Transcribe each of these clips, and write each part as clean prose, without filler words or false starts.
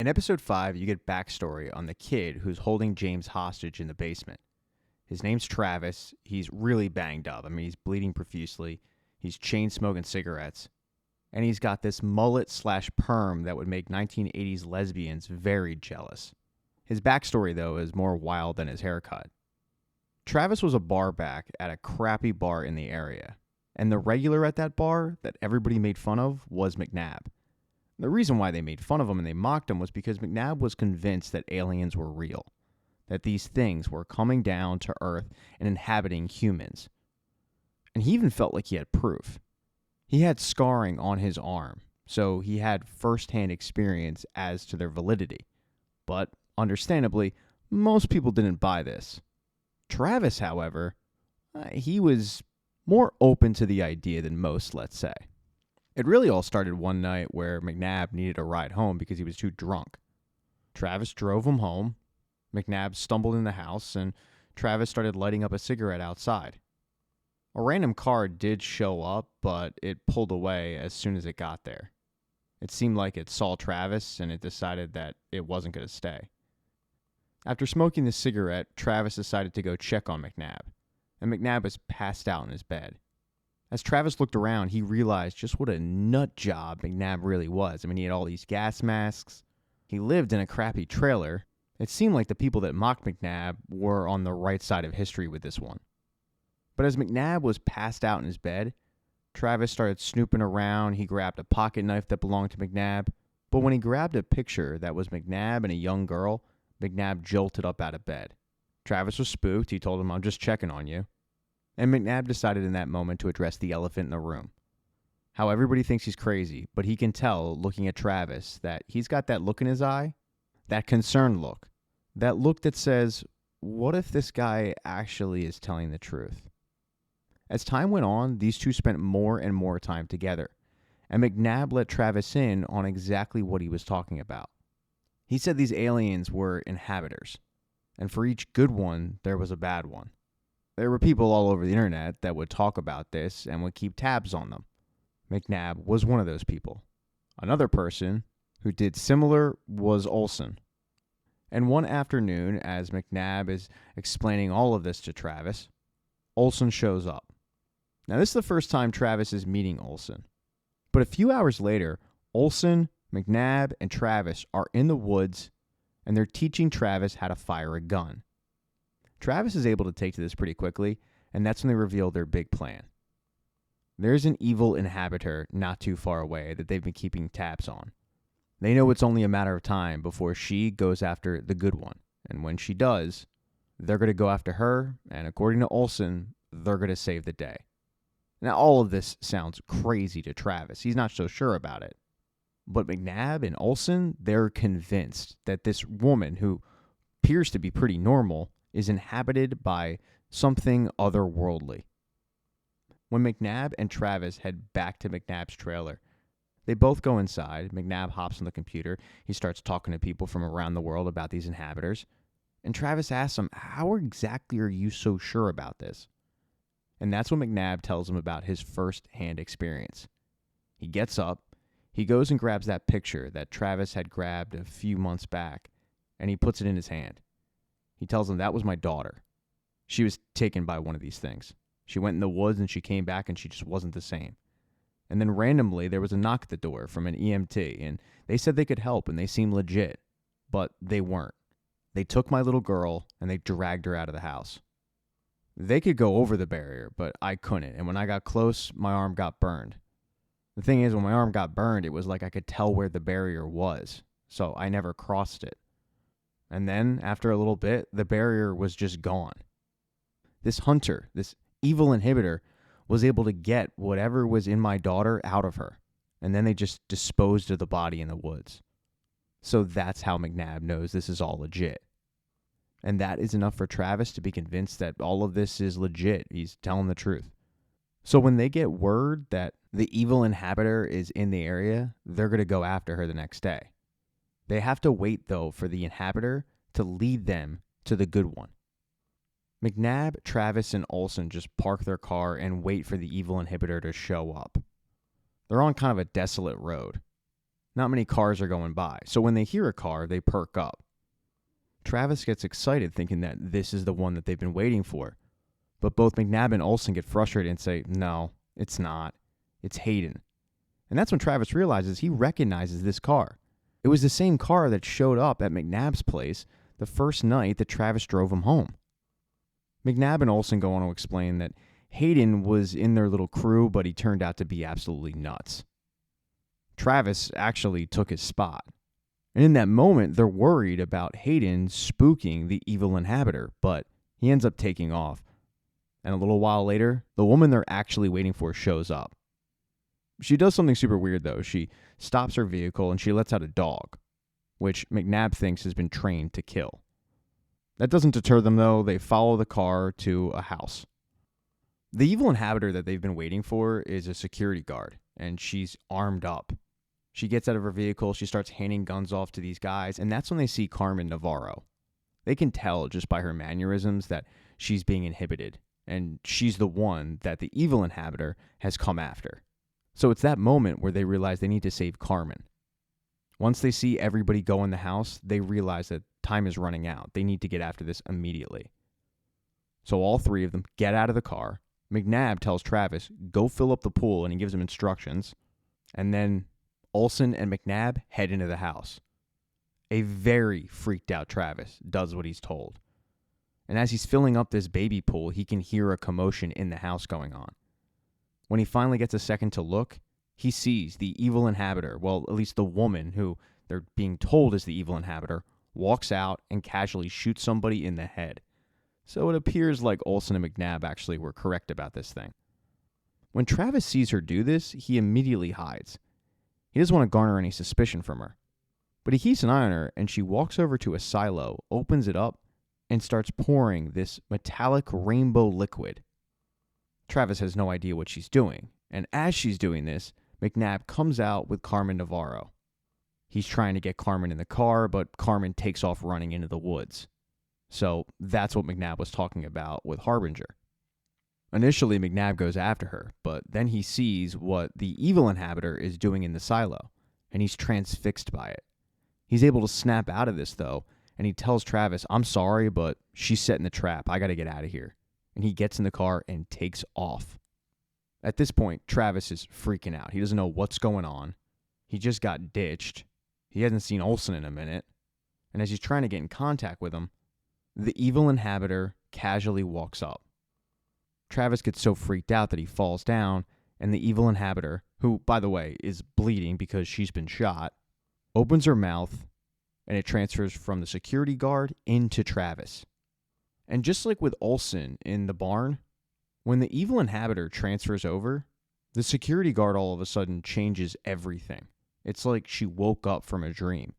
In episode 5, you get backstory on the kid who's holding James hostage in the basement. His name's Travis. He's really banged up. I mean, he's bleeding profusely. He's chain smoking cigarettes. And he's got this mullet/perm that would make 1980s lesbians very jealous. His backstory, though, is more wild than his haircut. Travis was a bar back at a crappy bar in the area. And the regular at that bar that everybody made fun of was McNabb. The reason why they made fun of him and they mocked him was because McNabb was convinced that aliens were real, that these things were coming down to Earth and inhabiting humans. And he even felt like he had proof. He had scarring on his arm, so he had first-hand experience as to their validity. But, understandably, most people didn't buy this. Travis, however, he was more open to the idea than most, let's say. It really all started one night where McNabb needed a ride home because he was too drunk. Travis drove him home. McNabb stumbled in the house, and Travis started lighting up a cigarette outside. A random car did show up, but it pulled away as soon as it got there. It seemed like it saw Travis, and it decided that it wasn't going to stay. After smoking the cigarette, Travis decided to go check on McNabb, and McNabb was passed out in his bed. As Travis looked around, he realized just what a nut job McNabb really was. I mean, he had all these gas masks. He lived in a crappy trailer. It seemed like the people that mocked McNabb were on the right side of history with this one. But as McNabb was passed out in his bed, Travis started snooping around. He grabbed a pocket knife that belonged to McNabb. But when he grabbed a picture that was McNabb and a young girl, McNabb jolted up out of bed. Travis was spooked. He told him, "I'm just checking on you." And McNabb decided in that moment to address the elephant in the room. How everybody thinks he's crazy, but he can tell, looking at Travis, that he's got that look in his eye, that concerned look, that look that says, what if this guy actually is telling the truth? As time went on, these two spent more and more time together, and McNabb let Travis in on exactly what he was talking about. He said these aliens were inhabitors, and for each good one, there was a bad one. There were people all over the internet that would talk about this and would keep tabs on them. McNabb was one of those people. Another person who did similar was Olson. And one afternoon, as McNabb is explaining all of this to Travis, Olson shows up. Now, this is the first time Travis is meeting Olson. But a few hours later, Olson, McNabb, and Travis are in the woods, and they're teaching Travis how to fire a gun. Travis is able to take to this pretty quickly, and that's when they reveal their big plan. There's an evil inhabitor not too far away that they've been keeping tabs on. They know it's only a matter of time before she goes after the good one, and when she does, they're going to go after her, and according to Olson, they're going to save the day. Now, all of this sounds crazy to Travis. He's not so sure about it. But McNabb and Olson, they're convinced that this woman, who appears to be pretty normal, is inhabited by something otherworldly. When McNabb and Travis head back to McNabb's trailer, they both go inside. McNabb hops on the computer. He starts talking to people from around the world about these inhabitors. And Travis asks him, how exactly are you so sure about this? And that's when McNabb tells him about his first-hand experience. He gets up. He goes and grabs that picture that Travis had grabbed a few months back, and he puts it in his hand. He tells him, that was my daughter. She was taken by one of these things. She went in the woods and she came back and she just wasn't the same. And then randomly there was a knock at the door from an EMT, and they said they could help and they seemed legit, but they weren't. They took my little girl and they dragged her out of the house. They could go over the barrier, but I couldn't. And when I got close, my arm got burned. The thing is, when my arm got burned, it was like I could tell where the barrier was, so I never crossed it. And then, after a little bit, the barrier was just gone. This hunter, this evil inhibitor, was able to get whatever was in my daughter out of her. And then they just disposed of the body in the woods. So that's how McNabb knows this is all legit. And that is enough for Travis to be convinced that all of this is legit. He's telling the truth. So when they get word that the evil inhabitor is in the area, they're going to go after her the next day. They have to wait, though, for the inhabitor to lead them to the good one. McNabb, Travis, and Olson just park their car and wait for the evil inhibitor to show up. They're on kind of a desolate road. Not many cars are going by, so when they hear a car, they perk up. Travis gets excited thinking that this is the one that they've been waiting for. But both McNabb and Olsen get frustrated and say, no, it's not. It's Hayden. And that's when Travis realizes he recognizes this car. It was the same car that showed up at McNabb's place the first night that Travis drove him home. McNabb and Olsen go on to explain that Hayden was in their little crew, but he turned out to be absolutely nuts. Travis actually took his spot. And in that moment, they're worried about Hayden spooking the evil inhabitor, but he ends up taking off. And a little while later, the woman they're actually waiting for shows up. She does something super weird, though. She stops her vehicle and she lets out a dog, which McNabb thinks has been trained to kill. That doesn't deter them, though. They follow the car to a house. The evil inhabitor that they've been waiting for is a security guard, and she's armed up. She gets out of her vehicle, she starts handing guns off to these guys, and that's when they see Carmen Navarro. They can tell just by her mannerisms that she's being inhibited, and she's the one that the evil inhabitor has come after. So it's that moment where they realize they need to save Carmen. Once they see everybody go in the house, they realize that time is running out. They need to get after this immediately. So all three of them get out of the car. McNabb tells Travis, go fill up the pool, and he gives him instructions. And then Olsen and McNabb head into the house. A very freaked out Travis does what he's told. And as he's filling up this baby pool, he can hear a commotion in the house going on. When he finally gets a second to look, he sees the evil inhabitor, well, at least the woman who they're being told is the evil inhabitor, walks out and casually shoots somebody in the head. So it appears like Olsen and McNabb actually were correct about this thing. When Travis sees her do this, he immediately hides. He doesn't want to garner any suspicion from her. But he keeps an eye on her, and she walks over to a silo, opens it up, and starts pouring this metallic rainbow liquid. Travis has no idea what she's doing, and as she's doing this, McNabb comes out with Carmen Navarro. He's trying to get Carmen in the car, but Carmen takes off running into the woods. So that's what McNabb was talking about with Harbinger. Initially, McNabb goes after her, but then he sees what the evil inhabitor is doing in the silo, and he's transfixed by it. He's able to snap out of this, though, and he tells Travis, I'm sorry, but she's setting the trap. I got to get out of here. And he gets in the car and takes off. At this point, Travis is freaking out. He doesn't know what's going on. He just got ditched. He hasn't seen Olsen in a minute. And as he's trying to get in contact with him, the evil inhabitor casually walks up. Travis gets so freaked out that he falls down, and the evil inhabitor, who, by the way, is bleeding because she's been shot, opens her mouth, and it transfers from the security guard into Travis. And just like with Olsen in the barn, when the evil inhabitor transfers over, the security guard all of a sudden changes everything. It's like she woke up from a dream.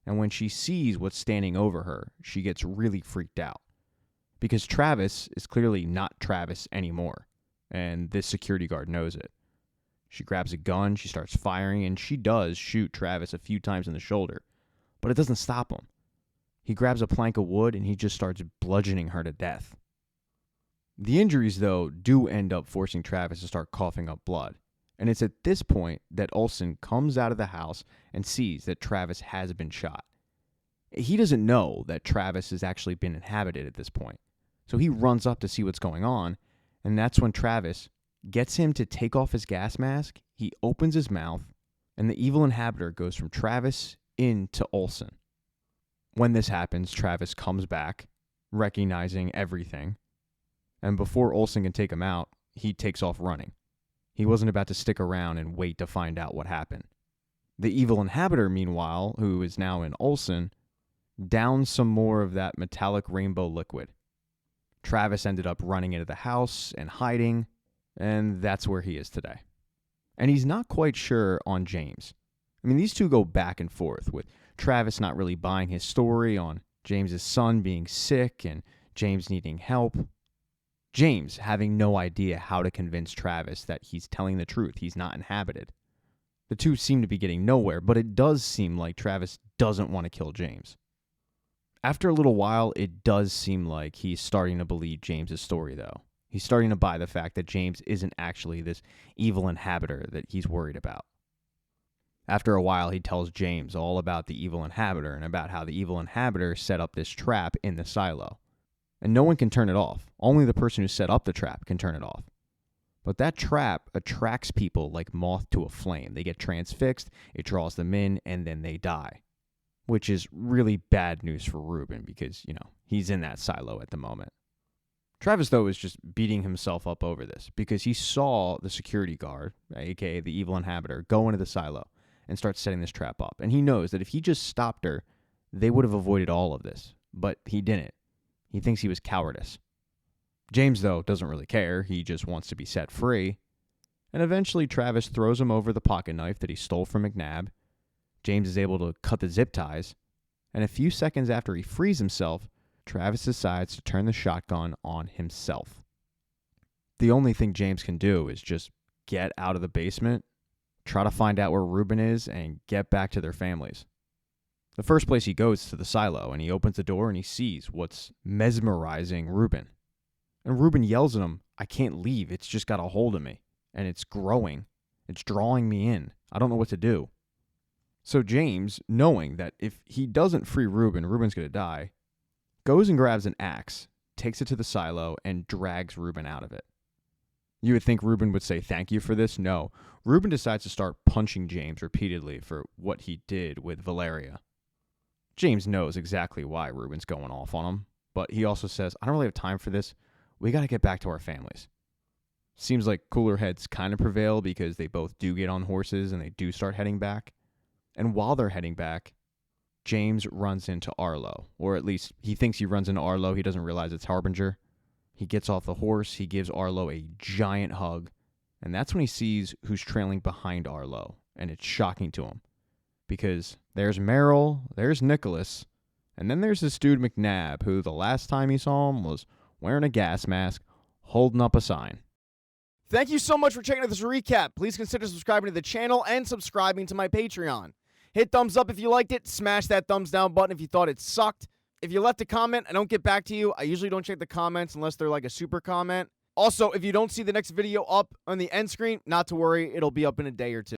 And when she sees what's standing over her, she gets really freaked out. Because Travis is clearly not Travis anymore. And this security guard knows it. She grabs a gun, she starts firing, and she does shoot Travis a few times in the shoulder. But it doesn't stop him. He grabs a plank of wood and he just starts bludgeoning her to death. The injuries, though, do end up forcing Travis to start coughing up blood. And it's at this point that Olsen comes out of the house and sees that Travis has been shot. He doesn't know that Travis has actually been inhabited at this point. So he runs up to see what's going on, and that's when Travis gets him to take off his gas mask, he opens his mouth, and the evil inhabitor goes from Travis into Olsen. When this happens, Travis comes back, recognizing everything, and before Olsen can take him out, he takes off running. He wasn't about to stick around and wait to find out what happened. The evil inhabitor, meanwhile, who is now in Olsen, downs some more of that metallic rainbow liquid. Travis ended up running into the house and hiding, and that's where he is today. And he's not quite sure on James. I mean, these two go back and forth, with Travis not really buying his story on James's son being sick and James needing help. James having no idea how to convince Travis that he's telling the truth, he's not inhabited. The two seem to be getting nowhere, but it does seem like Travis doesn't want to kill James. After a little while, it does seem like he's starting to believe James's story, though. He's starting to buy the fact that James isn't actually this evil inhabitor that he's worried about. After a while, he tells James all about the evil inhabitor and about how the evil inhabitor set up this trap in the silo. And no one can turn it off. Only the person who set up the trap can turn it off. But that trap attracts people like moth to a flame. They get transfixed, it draws them in, and then they die. Which is really bad news for Reuben because, he's in that silo at the moment. Travis, though, is just beating himself up over this because he saw the security guard, aka the evil inhabitor, go into the silo and start setting this trap up. And he knows that if he just stopped her, they would have avoided all of this. But he didn't. He thinks he was cowardice. James, though, doesn't really care. He just wants to be set free. And eventually, Travis throws him over the pocket knife that he stole from McNabb. James is able to cut the zip ties. And a few seconds after he frees himself, Travis decides to turn the shotgun on himself. The only thing James can do is just get out of the basement, try to find out where Reuben is, and get back to their families. The first place he goes is to the silo, and he opens the door and he sees what's mesmerizing Reuben. And Reuben yells at him, "I can't leave. It's just got a hold of me. And it's growing. It's drawing me in. I don't know what to do." So James, knowing that if he doesn't free Reuben, Reuben's going to die, goes and grabs an axe, takes it to the silo, and drags Reuben out of it. You would think Reuben would say thank you for this. No. Reuben decides to start punching James repeatedly for what he did with Valeria. James knows exactly why Reuben's going off on him, but he also says, "I don't really have time for this. We got to get back to our families." Seems like cooler heads kind of prevail because they both do get on horses and they do start heading back. And while they're heading back, James runs into Arlo, or at least he thinks he runs into Arlo. He doesn't realize it's Harbinger. He gets off the horse, he gives Arlo a giant hug, and that's when he sees who's trailing behind Arlo, and it's shocking to him. Because there's Merrill, there's Nicholas, and then there's this dude McNabb, who the last time he saw him was wearing a gas mask, holding up a sign. Thank you so much for checking out this recap. Please consider subscribing to the channel and subscribing to my Patreon. Hit thumbs up if you liked it. Smash that thumbs down button if you thought it sucked. If you left a comment, I don't get back to you. I usually don't check the comments unless they're like a super comment. Also, if you don't see the next video up on the end screen, not to worry. It'll be up in a day or two.